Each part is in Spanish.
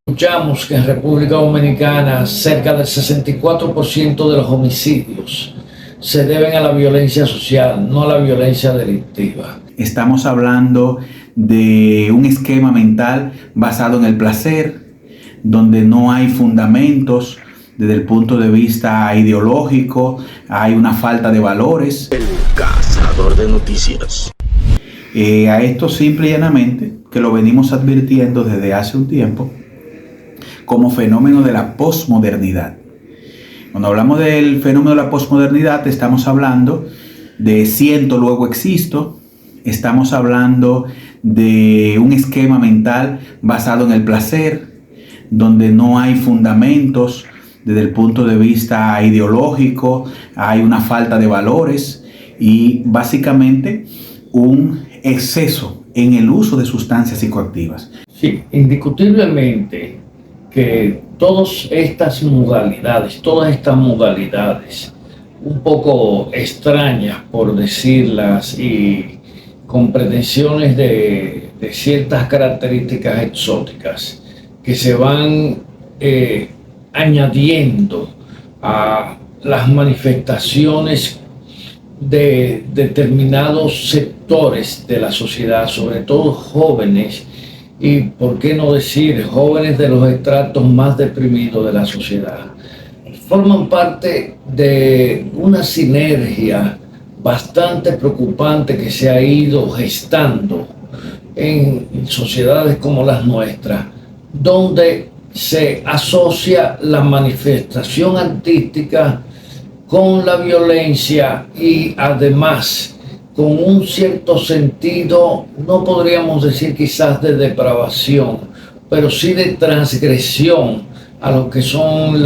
Escuchamos que en República Dominicana cerca del 64% de los homicidios se deben a la violencia social, no a la violencia delictiva. Estamos hablando de un esquema mental basado en el placer, donde no hay fundamentos desde el punto de vista ideológico, hay una falta de valores. El cazador de noticias. A esto simple y llanamente, que lo venimos advirtiendo desde hace un tiempo, como fenómeno de la posmodernidad. Cuando hablamos del fenómeno de la posmodernidad, estamos hablando de siento, luego existo. Estamos hablando de un esquema mental basado en el placer, donde no hay fundamentos desde el punto de vista ideológico, hay una falta de valores y básicamente un exceso en el uso de sustancias psicoactivas. Sí, indiscutiblemente que todas estas modalidades, un poco extrañas por decirlas y con pretensiones de ciertas características exóticas que se van añadiendo a las manifestaciones de determinados sectores de la sociedad, sobre todo jóvenes, y por qué no decir jóvenes de los estratos más deprimidos de la sociedad, forman parte de una sinergia bastante preocupante que se ha ido gestando en sociedades como las nuestras, donde se asocia la manifestación artística con la violencia y además con un cierto sentido, no podríamos decir quizás de depravación, pero sí de transgresión a lo que son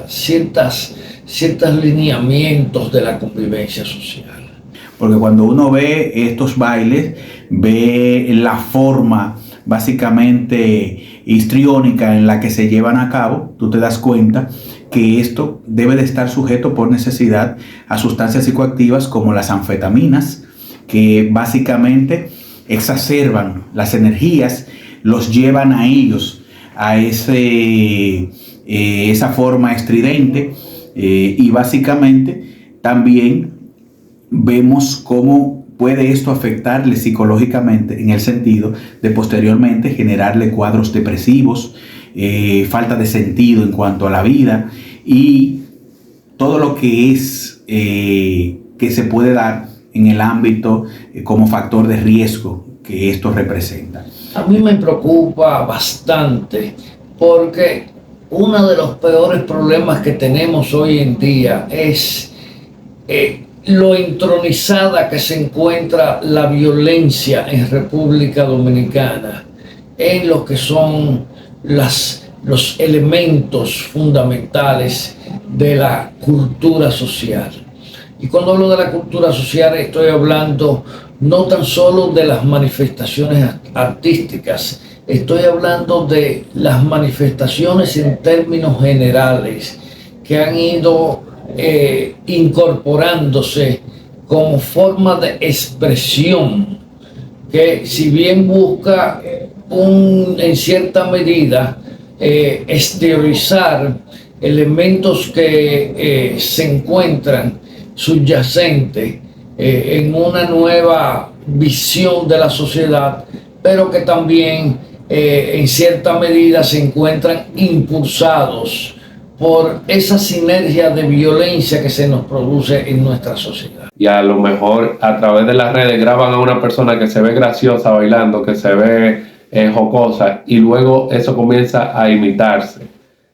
ciertos lineamientos de la convivencia social. Porque cuando uno ve estos bailes, ve la forma básicamente histriónica en la que se llevan a cabo, tú te das cuenta que esto debe de estar sujeto por necesidad a sustancias psicoactivas como las anfetaminas, que básicamente exacerban las energías, los llevan a ellos a esa forma estridente, y básicamente también vemos cómo puede esto afectarle psicológicamente en el sentido de posteriormente generarle cuadros depresivos, falta de sentido en cuanto a la vida y todo lo que es que se puede dar en el ámbito como factor de riesgo que esto representa. A mí me preocupa bastante porque uno de los peores problemas que tenemos hoy en día es lo entronizada que se encuentra la violencia en República Dominicana en lo que son los elementos fundamentales de la cultura social. Y cuando hablo de la cultura social estoy hablando no tan solo de las manifestaciones artísticas, estoy hablando de las manifestaciones en términos generales que han ido incorporándose como forma de expresión que si bien busca en cierta medida exteriorizar elementos que se encuentran subyacentes en una nueva visión de la sociedad, pero que también en cierta medida se encuentran impulsados por esa sinergia de violencia que se nos produce en nuestra sociedad. Y a lo mejor a través de las redes graban a una persona que se ve graciosa bailando, que se ve jocosa, y luego eso comienza a imitarse.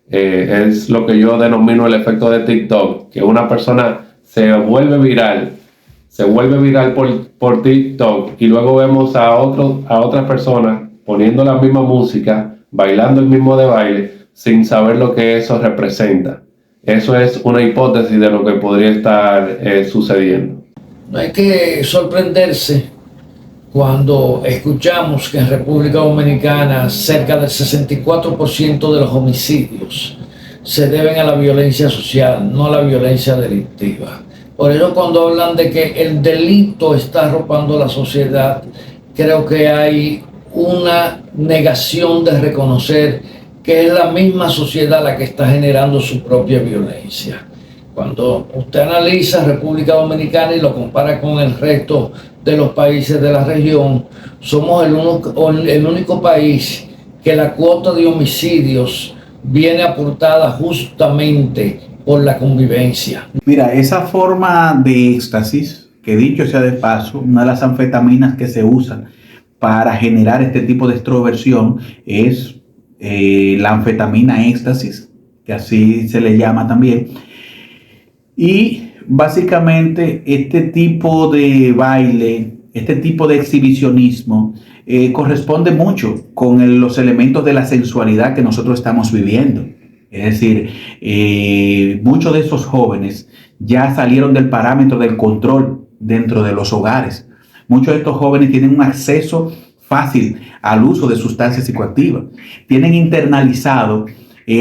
Es lo que yo denomino el efecto de TikTok, que una persona se vuelve viral por TikTok y luego vemos a otras personas poniendo la misma música, bailando el mismo de baile, sin saber lo que eso representa. Eso es una hipótesis de lo que podría estar sucediendo. No hay que sorprenderse cuando escuchamos que en República Dominicana cerca del 64% de los homicidios se deben a la violencia social, no a la violencia delictiva. Por eso cuando hablan de que el delito está arropando la sociedad, creo que hay una negación de reconocer que es la misma sociedad la que está generando su propia violencia. Cuando usted analiza República Dominicana y lo compara con el resto de los países de la región, somos el único país que la cuota de homicidios viene aportada justamente por la convivencia. Mira, esa forma de éxtasis, que dicho sea de paso, una de las anfetaminas que se usan para generar este tipo de extroversión es la anfetamina éxtasis, que así se le llama también. Y básicamente este tipo de baile, este tipo de exhibicionismo corresponde mucho con los elementos de la sensualidad que nosotros estamos viviendo. Es decir, muchos de esos jóvenes ya salieron del parámetro del control dentro de los hogares. Muchos de estos jóvenes tienen un acceso fácil al uso de sustancias psicoactivas. Tienen internalizado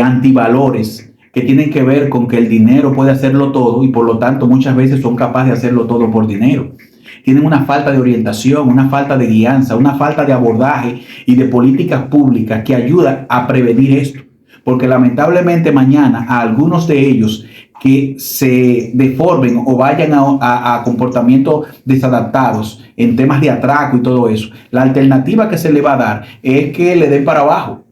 antivalores que tienen que ver con que el dinero puede hacerlo todo y por lo tanto muchas veces son capaces de hacerlo todo por dinero. Tienen una falta de orientación, una falta de guianza, una falta de abordaje y de políticas públicas que ayudan a prevenir esto. Porque lamentablemente mañana a algunos de ellos que se deformen o vayan a comportamientos desadaptados en temas de atraco y todo eso, la alternativa que se le va a dar es que le den para abajo.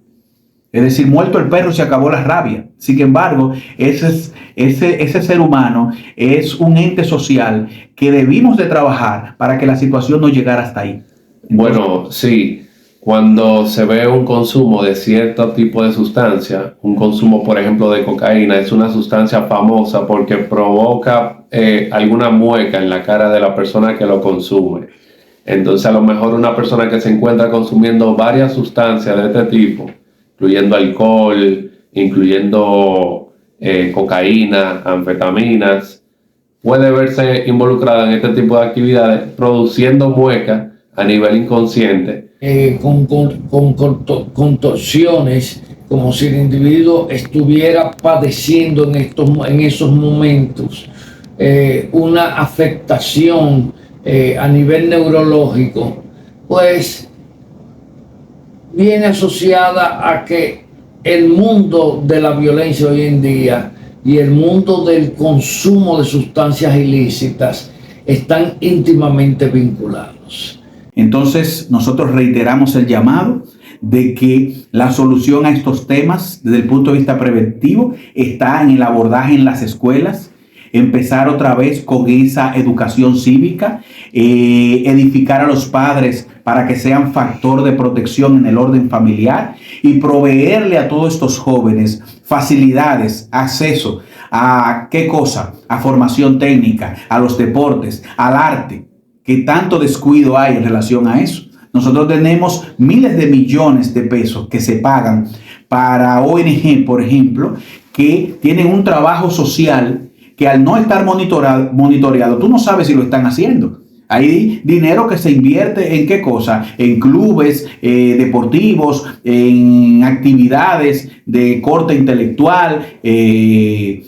Es decir, muerto el perro se acabó la rabia. Sin embargo, ese ser humano es un ente social que debimos de trabajar para que la situación no llegara hasta ahí. Entonces, bueno, sí. Cuando se ve un consumo de cierto tipo de sustancia, un consumo, por ejemplo, de cocaína, es una sustancia famosa porque provoca alguna mueca en la cara de la persona que lo consume. Entonces, a lo mejor una persona que se encuentra consumiendo varias sustancias de este tipo, incluyendo alcohol, incluyendo cocaína, anfetaminas, puede verse involucrada en este tipo de actividades, produciendo muecas a nivel inconsciente. Con contorsiones, como si el individuo estuviera padeciendo en esos momentos una afectación a nivel neurológico, pues viene asociada a que el mundo de la violencia hoy en día y el mundo del consumo de sustancias ilícitas están íntimamente vinculados. Entonces, nosotros reiteramos el llamado de que la solución a estos temas desde el punto de vista preventivo está en el abordaje en las escuelas, empezar otra vez con esa educación cívica, edificar a los padres para que sean factor de protección en el orden familiar y proveerle a todos estos jóvenes facilidades, acceso a ¿qué cosa? A formación técnica, a los deportes, al arte, que tanto descuido hay en relación a eso. Nosotros tenemos miles de millones de pesos que se pagan para ONG, por ejemplo, que tienen un trabajo social que al no estar monitoreado, tú no sabes si lo están haciendo. Hay dinero que se invierte en qué cosa, en clubes deportivos, en actividades de corte intelectual,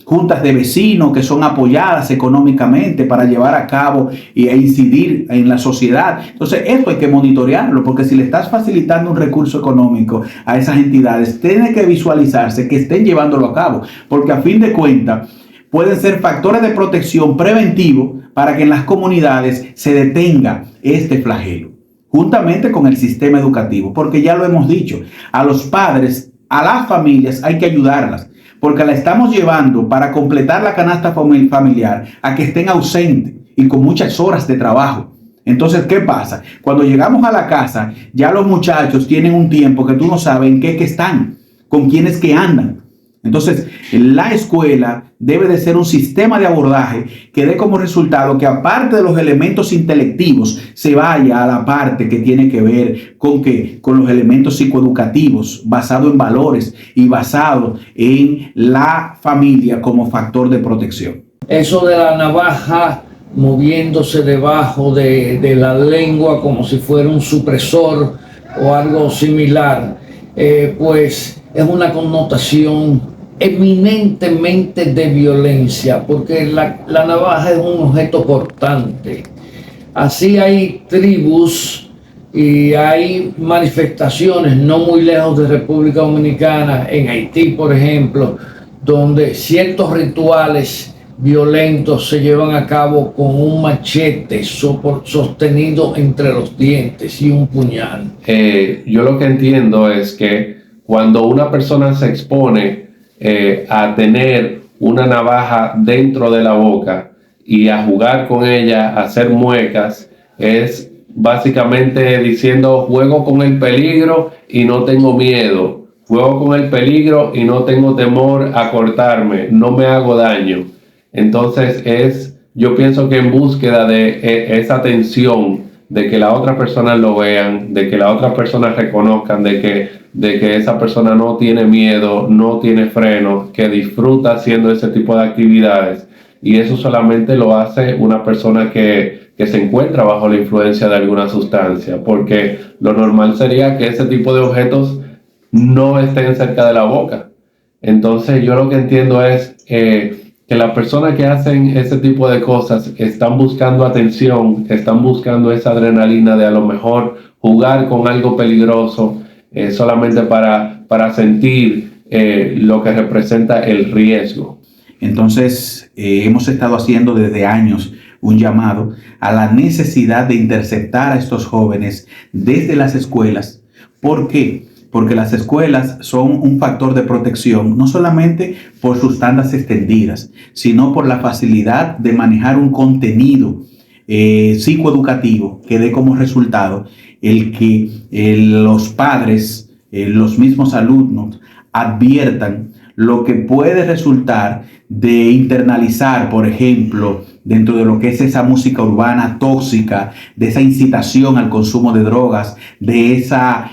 juntas de vecinos que son apoyadas económicamente para llevar a cabo e incidir en la sociedad. Entonces esto hay que monitorearlo, porque si le estás facilitando un recurso económico a esas entidades, tiene que visualizarse que estén llevándolo a cabo, porque a fin de cuentas pueden ser factores de protección preventivo para que en las comunidades se detenga este flagelo, juntamente con el sistema educativo, porque ya lo hemos dicho, a los padres, a las familias hay que ayudarlas, porque la estamos llevando para completar la canasta familiar a que estén ausentes y con muchas horas de trabajo. Entonces, ¿qué pasa? Cuando llegamos a la casa, ya los muchachos tienen un tiempo que tú no sabes en qué que están, con quiénes que andan. Entonces, la escuela debe de ser un sistema de abordaje que dé como resultado que, aparte de los elementos intelectivos, se vaya a la parte que tiene que ver con los elementos psicoeducativos, basado en valores y basado en la familia como factor de protección. Eso de la navaja moviéndose debajo de la lengua como si fuera un supresor o algo similar, pues es una connotación eminentemente de violencia, porque la navaja es un objeto cortante. Así hay tribus y hay manifestaciones no muy lejos de República Dominicana, en Haití, por ejemplo, donde ciertos rituales violentos se llevan a cabo con un machete sostenido entre los dientes y un puñal. Yo lo que entiendo es que cuando una persona se expone a tener una navaja dentro de la boca y a jugar con ella, a hacer muecas, es básicamente diciendo: juego con el peligro y no tengo miedo, juego con el peligro y no tengo temor a cortarme, no me hago daño. Entonces yo pienso que en búsqueda de esa tensión, de que la otra persona lo vean, de que la otra persona reconozcan, de que esa persona no tiene miedo, no tiene freno, que disfruta haciendo ese tipo de actividades. Y eso solamente lo hace una persona que se encuentra bajo la influencia de alguna sustancia, porque lo normal sería que ese tipo de objetos no estén cerca de la boca. Entonces yo lo que entiendo es que las personas que hacen ese tipo de cosas están buscando atención, están buscando esa adrenalina de a lo mejor jugar con algo peligroso solamente para sentir lo que representa el riesgo. Entonces, hemos estado haciendo desde años un llamado a la necesidad de interceptar a estos jóvenes desde las escuelas. ¿Por qué? Porque las escuelas son un factor de protección, no solamente por sus tandas extendidas, sino por la facilidad de manejar un contenido psicoeducativo que dé como resultado el que los padres, los mismos alumnos, adviertan lo que puede resultar de internalizar, por ejemplo, dentro de lo que es esa música urbana tóxica, de esa incitación al consumo de drogas, de esa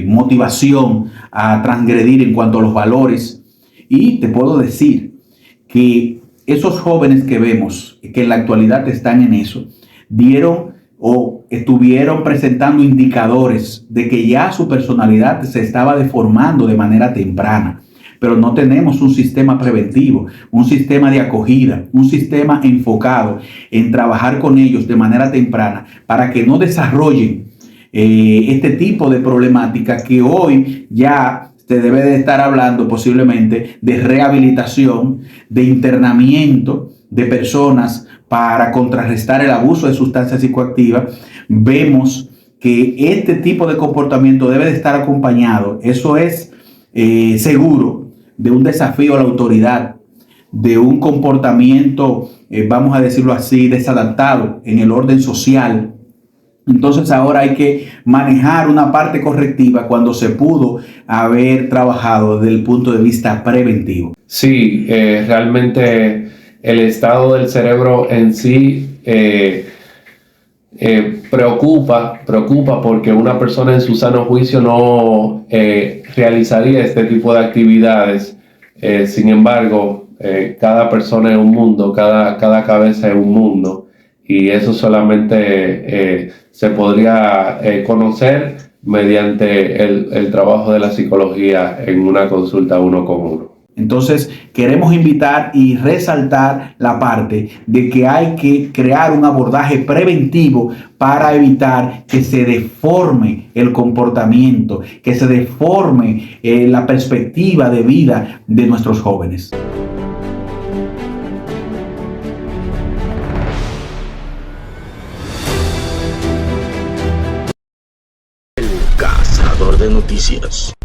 motivación a transgredir en cuanto a los valores. Y te puedo decir que esos jóvenes que vemos, que en la actualidad están en eso, dieron o estuvieron presentando indicadores de que ya su personalidad se estaba deformando de manera temprana. Pero no tenemos un sistema preventivo, un sistema de acogida, un sistema enfocado en trabajar con ellos de manera temprana para que no desarrollen este tipo de problemática que hoy ya se debe de estar hablando posiblemente de rehabilitación, de internamiento de personas para contrarrestar el abuso de sustancias psicoactivas. Vemos que este tipo de comportamiento debe de estar acompañado, eso es seguro, de un desafío a la autoridad, de un comportamiento, vamos a decirlo así, desadaptado en el orden social. Entonces ahora hay que manejar una parte correctiva cuando se pudo haber trabajado desde el punto de vista preventivo. Sí, realmente el estado del cerebro en sí preocupa porque una persona en su sano juicio no realizaría este tipo de actividades. Sin embargo, cada persona es un mundo, cada cabeza es un mundo, y eso solamente se podría conocer mediante el trabajo de la psicología en una consulta uno con uno. Entonces, queremos invitar y resaltar la parte de que hay que crear un abordaje preventivo para evitar que se deforme el comportamiento, que se deforme la perspectiva de vida de nuestros jóvenes. El cazador de noticias.